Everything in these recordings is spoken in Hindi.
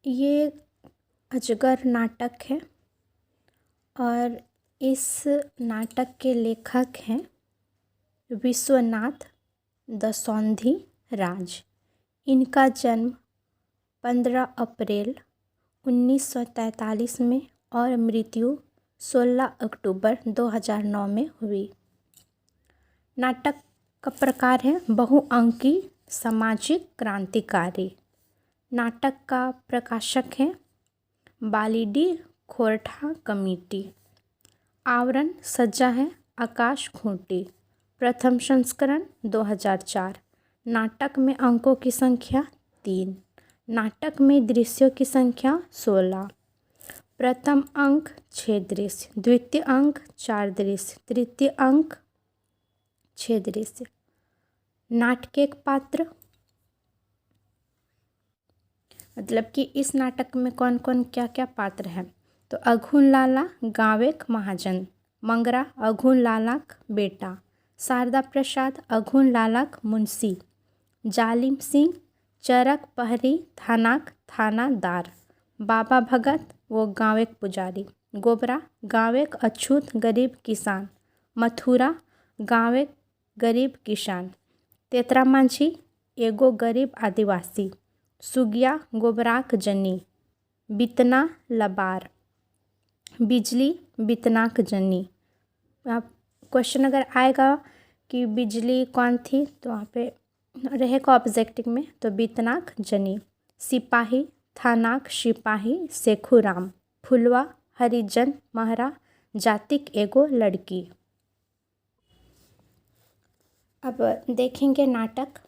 ये अजगर नाटक है और इस नाटक के लेखक हैं विश्वनाथ दसौंधी राज। इनका जन्म 15 अप्रैल 1943 में और मृत्यु 16 अक्टूबर 2009 में हुई। नाटक का प्रकार है बहुअंकी सामाजिक क्रांतिकारी। नाटक का प्रकाशक है बालीडी खोरठा कमेटी। आवरण सज्जा है आकाश खूंटी। प्रथम संस्करण 2004। नाटक में अंकों की संख्या 3। नाटक में दृश्यों की संख्या 16। प्रथम अंक 6 दृश्य, द्वितीय अंक 4 दृश्य, तृतीय अंक 6 दृश्य। नाटकीय पात्र मतलब कि इस नाटक में कौन कौन क्या क्या पात्र हैं। तो अघुन लाला गावेक महाजन, मंगरा अघुन लालाक बेटा, शारदा प्रसाद अघुन लालाक मुंशी, जालिम सिंह चरक पहरी थानाक थानादार, बाबा भगत वो गावेक पुजारी, गोबरा गावेक अछूत गरीब किसान, मथुरा गावेक गरीब किसान, तेतरा मांझी एगो गरीब आदिवासी, सुगिया गोबराक जनी, बितना लबार, बिजली बितनाक जनी। आप क्वेश्चन अगर आएगा कि बिजली कौन थी तो वहाँ पे रहेगा ऑब्जेक्टिव में, तो बितनाक जनी। सिपाही थानाक सिपाही सेखुराम, फुलवा हरिजन महरा जातिक एगो लड़की। अब देखेंगे नाटक।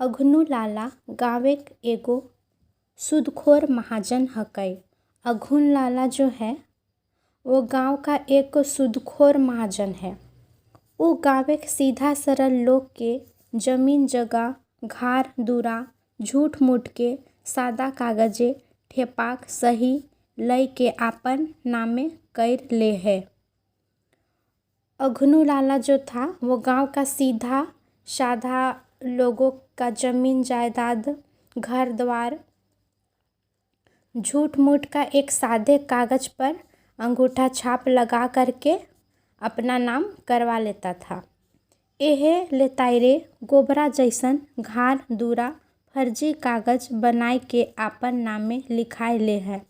अघनु लाला गावेक एगो सूदखोर महाजन हकै। अघुन लाला जो है वो गांव का एक सूदखोर महाजन है। वो गावेक सीधा सरल लोग के जमीन जगह घार दूरा झूठ मूठ के सादा कागजे ठेपाक सही लय के आपन नामे कर ले है। अघनु लाला जो था वो गांव का सीधा साधा लोगों का जमीन जायदाद घर द्वार झूठ मूठ का एक सादे कागज पर अंगूठा छाप लगा करके अपना नाम करवा लेता था। एहे लेतायरे गोबरा जैसन घार दूरा फर्जी कागज बनाए के आपन नामे लिखाए ले है।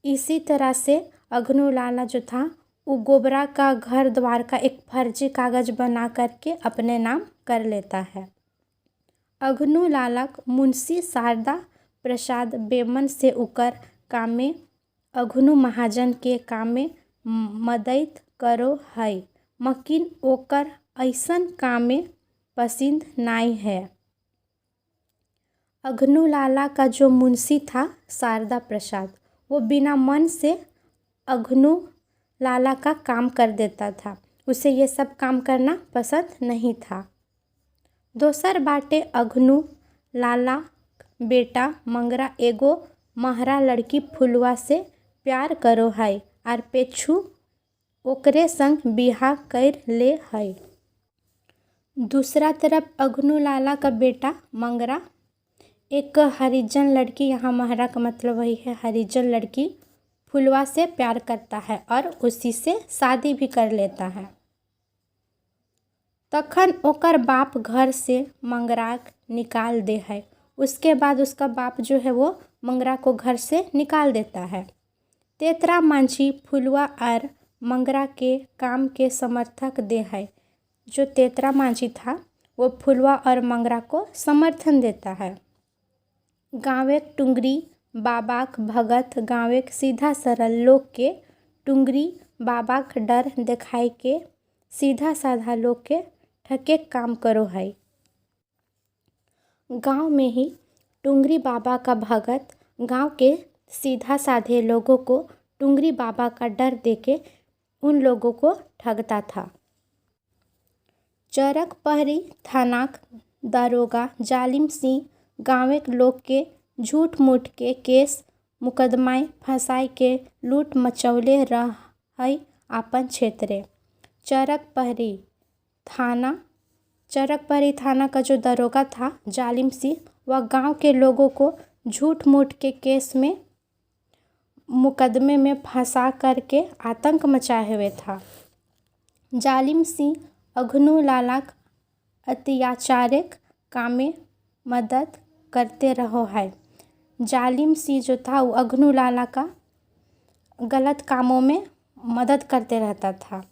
इसी तरह से अघनु लाला जो था वो गोबरा का घर द्वार का एक फर्जी कागज बना करके अपने नाम कर लेता है। अघनु लालक मुंशी शारदा प्रसाद बेमन से उकर कामे अघनु महाजन के कामे मदद करो है, मकिन ओकर ऐसन कामे पसंद नाई है। अघनु लाला का जो मुंशी था शारदा प्रसाद, वो बिना मन से अघनु लाला का काम कर देता था। उसे ये सब काम करना पसंद नहीं था। दोसर बाटे अघनु लाला बेटा मंगरा एगो महरा लड़की फुलवा से प्यार करो है और पेछू ओकरे संग बिहा कर ले है। दूसरा तरफ अघनु लाला का बेटा मंगरा एक हरिजन लड़की, यहाँ महरा का मतलब वही है हरिजन लड़की, फुलवा से प्यार करता है और उसी से शादी भी कर लेता है। तखन ओकर बाप घर से मंगराक निकाल दे है। उसके बाद उसका बाप जो है वो मंगरा को घर से निकाल देता है। तेतरा मांझी फुलवा और मंगरा के काम के समर्थक दे है। जो तेतरा मांझी था वो फुलवा और मंगरा को समर्थन देता है। गाँवेक टुंगरी बाबाक भगत गाँवेक सीधा सरल लोग के टुंगरी बाबाक डर दिखाई के सीधा साधा लोग के ठके काम करो है। गांव में ही टुंगरी बाबा का भगत गांव के सीधा साधे लोगों को टुंगरी बाबा का डर देके उन लोगों को ठगता था। चरक पहरी थानाक दारोगा जालिम सिंह गाँवेक लोग के झूठ मूठ के केस मुकदमाएं फंसाई के लूट मचौले रह है आपन क्षेत्रे। चरक पहरी थाना का जो दरोगा था जालिम सिंह, वह गांव के लोगों को झूठ मूठ के केस में मुकदमे में फंसा करके आतंक मचाए हुए था। जालिम सिंह अघनू लालाक अत्याचारिक काम में मदद करते रहो है। जालिम सिंह जो था वो अघनू लाला का गलत कामों में मदद करते रहता था।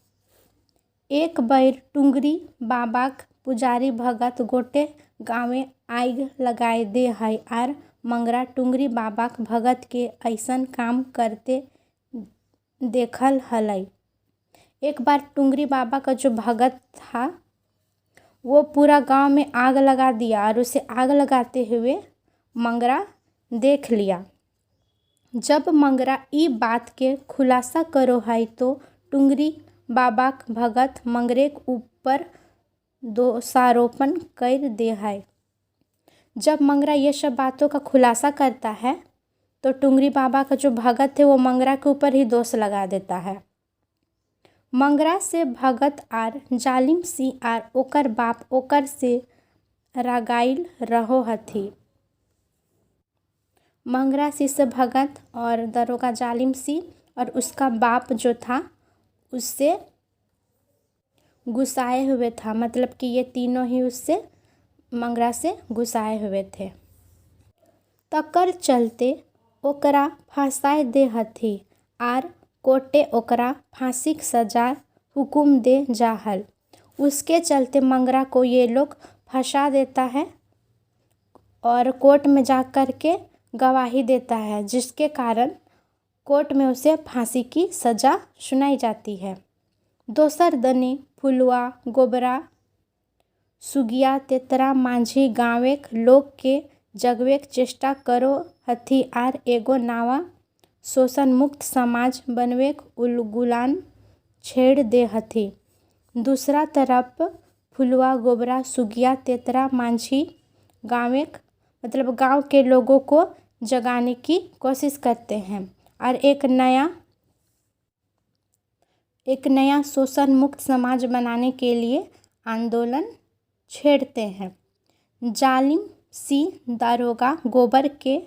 एक बार टुंगरी बाबाक पुजारी भगत गोटे गाँवे आग लगाए दे है आर मंगरा टुंगरी बाबाक भगत के ऐसन काम करते देखल हलई। एक बार टुंगरी बाबा का जो भगत था वो पूरा गांव में आग लगा दिया और उसे आग लगाते हुए मंगरा देख लिया। जब मंगरा ई बात के खुलासा करो है तो टुंगरी बाबा भगत मंगरे के ऊपर दोषारोपण कर दे है। जब मंगरा ये सब बातों का खुलासा करता है तो टुंगरी बाबा का जो भगत है वो मंगरा के ऊपर ही दोष लगा देता है। मंगरा से भगत आर जालिम सिंह आर ओकर बाप ओकर से रागाइल रहो हथी। मंगरा सिंह से भगत और दरोगा जालिम सिंह और उसका बाप जो था उससे गुस्साए हुए था, मतलब कि ये तीनों ही उससे मंगरा से गुस्साए हुए थे। तकर चलते ओकरा फांसाए दे हथी आर कोर्टे ओकरा फांसी की सजा हुकुम दे जाहल। उसके चलते मंगरा को ये लोग फंसा देता है और कोर्ट में जा कर के गवाही देता है, जिसके कारण कोर्ट में उसे फांसी की सज़ा सुनाई जाती है। दोसर दने फुलवा गोबरा सुगिया तेतरा मांझी गाँवेक लोग के जगवेक चेष्टा करो हथी आर एगो नावा शोषण मुक्त समाज बनवेक उलगुलान छेड़ दे हथी। दूसरा तरफ फुलवा गोबरा सुगिया तेतरा मांझी गाँवेक मतलब गांव के लोगों को जगाने की कोशिश करते हैं और एक नया शोषण मुक्त समाज बनाने के लिए आंदोलन छेड़ते हैं। जालिम सिंह दारोगा गोबर के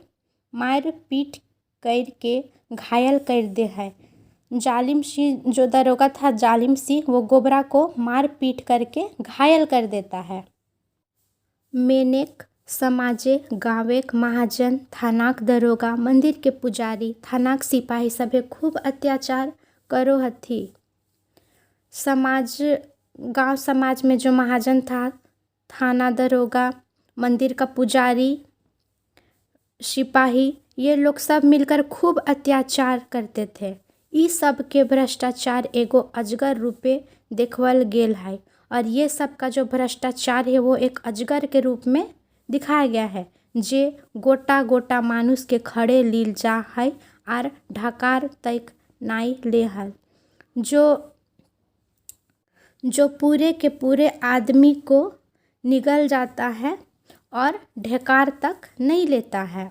मार पीट करके घायल कर दे है। जालिम सिंह जो दारोगा था जालिम सिंह वो गोबरा को मार पीट करके घायल कर देता है। मेनेक समाजे गाँवेक महाजन थानाक दरोगा मंदिर के पुजारी थानाक सिपाही सभे खूब अत्याचार करो हथी। गांव समाज में जो महाजन था, थाना दरोगा, मंदिर का पुजारी, सिपाही, ये लोग सब मिलकर खूब अत्याचार करते थे। इस सब के भ्रष्टाचार एगो अजगर रूपे देखवल गेल है और ये सब का जो भ्रष्टाचार है वो एक अजगर के रूप में दिखाया गया है, जे गोटा गोटा मानुष के खड़े लील जा है और ढकार तक नाई ले है, जो पूरे के पूरे आदमी को निगल जाता है और ढकार तक नहीं लेता है।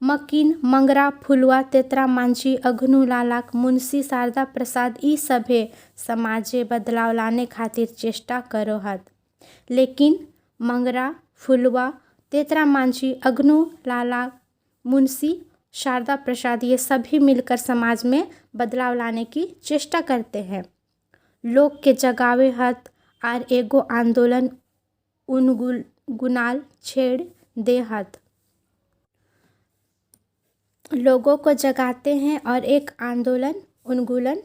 मकीन मंगरा फुलवा तेतरा मांझी अघनू लालाक मुंशी शारदा प्रसाद ई सभे समाजे बदलाव लाने खातिर चेष्टा करो हत, लेकिन मंगरा फुलवा तेतरा मांझी अघनू लाला मुंशी शारदा प्रसाद ये सभी मिलकर समाज में बदलाव लाने की चेष्टा करते हैं। लोग के जगावे हत और एगो आंदोलन उनगुनाल छेड़ दे हत। लोगों को जगाते हैं और एक आंदोलन उनगुलन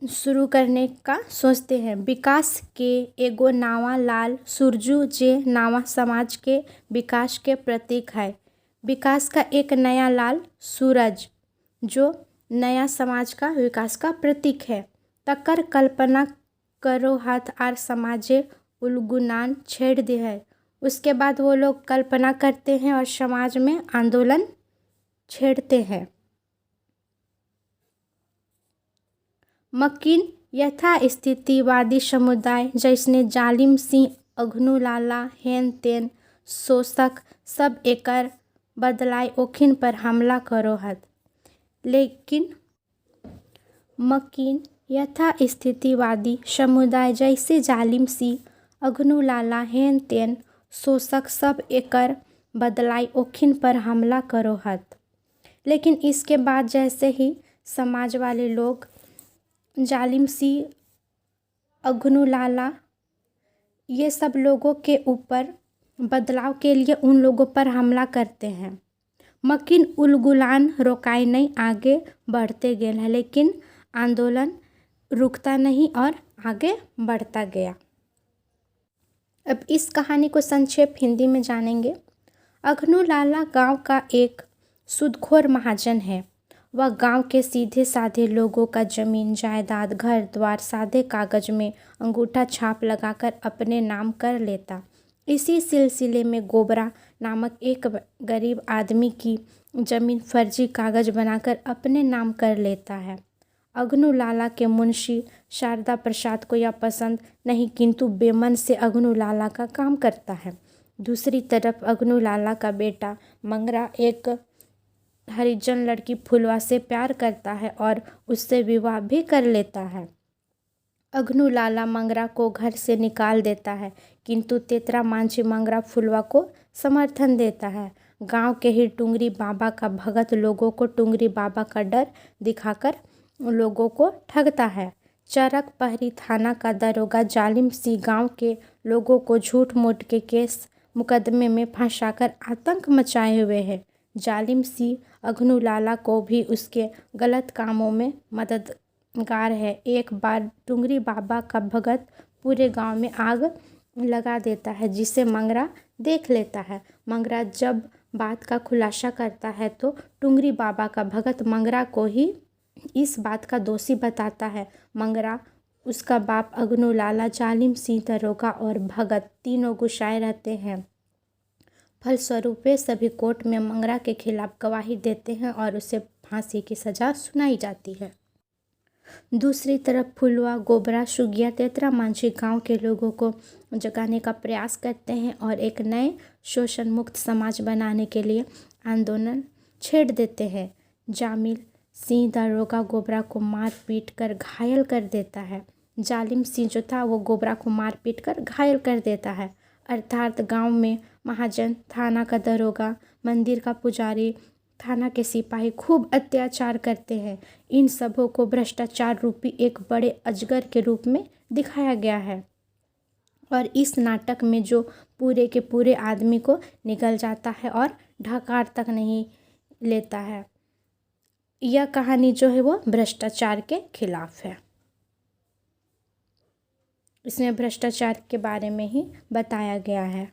शुरू करने का सोचते हैं। विकास के एगो नावा लाल सुरजू जे नावा समाज के विकास के प्रतीक है। विकास का एक नया लाल सूरज जो नया समाज का विकास का प्रतीक है। तकर कल्पना करो हाथ आर समाजे उलगुनान छेड़ दे है। उसके बाद वो लोग कल्पना करते हैं और समाज में आंदोलन छेड़ते हैं। मकीन यथास्थितिवादी समुदाय जैसने जालिम सिंह अघनू लाला हेन तेन शोषक सब एकर बदलाय ओखिन पर हमला करो हत, लेकिन मकीन यथास्थितिवादी समुदाय जैसे जालिम सिंह अघनू लाला हेन तेन शोषक सब एकर बदलाई ओखिन पर हमला करो हत। लेकिन इसके बाद जैसे ही समाज वाले लोग जालिम सिंह, अघनू लाला, ये सब लोगों के ऊपर बदलाव के लिए उन लोगों पर हमला करते हैं, मकिन उल गुलान रोकाई नहीं, आगे बढ़ते गए हैं। लेकिन आंदोलन रुकता नहीं और आगे बढ़ता गया। अब इस कहानी को संक्षेप हिंदी में जानेंगे। अघनू लाला गांव का एक सूदखोर महाजन है। वह गांव के सीधे साधे लोगों का जमीन जायदाद, घर द्वार सादे कागज में अंगूठा छाप लगाकर अपने नाम कर लेता। इसी सिलसिले में गोबरा नामक एक गरीब आदमी की जमीन फर्जी कागज बनाकर अपने नाम कर लेता है। अघनू लाला के मुंशी शारदा प्रसाद को यह पसंद नहीं, किंतु बेमन से अघनू लाला का काम करता है। दूसरी तरफ अघनू लाला का बेटा मंगरा एक हरिजन लड़की फुलवा से प्यार करता है और उससे विवाह भी कर लेता है। अघनू लाला मंगरा को घर से निकाल देता है, किंतु तेतरा मांझी मंगरा फुलवा को समर्थन देता है। गांव के ही टुंगरी बाबा का भगत लोगों को टुंगरी बाबा का डर दिखाकर लोगों को ठगता है। चरक पहरी थाना का दरोगा जालिम सिंह गांव के लोगों को झूठ मूठ के केस मुकदमे में फंसाकर आतंक मचाए हुए है। जालिम सिंह अघनू लाला को भी उसके गलत कामों में मददगार है। एक बार टुंगरी बाबा का भगत पूरे गांव में आग लगा देता है, जिसे मंगरा देख लेता है। मंगरा जब बात का खुलासा करता है तो टुंगरी बाबा का भगत मंगरा को ही इस बात का दोषी बताता है। मंगरा, उसका बाप अघनू लाला, जालिम सिंह दरोगा और भगत तीनों गुस्साए रहते हैं। फलस्वरूप वे सभी कोर्ट में मंगरा के खिलाफ गवाही देते हैं और उसे फांसी की सजा सुनाई जाती है। दूसरी तरफ फुलवा, गोबरा, सुगिया, तेतरा मांझी गांव के लोगों को जगाने का प्रयास करते हैं और एक नए शोषण मुक्त समाज बनाने के लिए आंदोलन छेड़ देते हैं। जामिल सिंह दरोगा गोबरा को मार पीट कर घायल कर देता है। जालिम सिंह जो था वो गोबरा को मार पीट कर घायल कर देता है। अर्थात गांव में महाजन, थाना का दरोगा, मंदिर का पुजारी, थाना के सिपाही खूब अत्याचार करते हैं। इन सबों को भ्रष्टाचार रूपी एक बड़े अजगर के रूप में दिखाया गया है और इस नाटक में जो पूरे के पूरे आदमी को निगल जाता है और ढकार तक नहीं लेता है। यह कहानी जो है वो भ्रष्टाचार के खिलाफ है। इसमें भ्रष्टाचार के बारे में ही बताया गया है।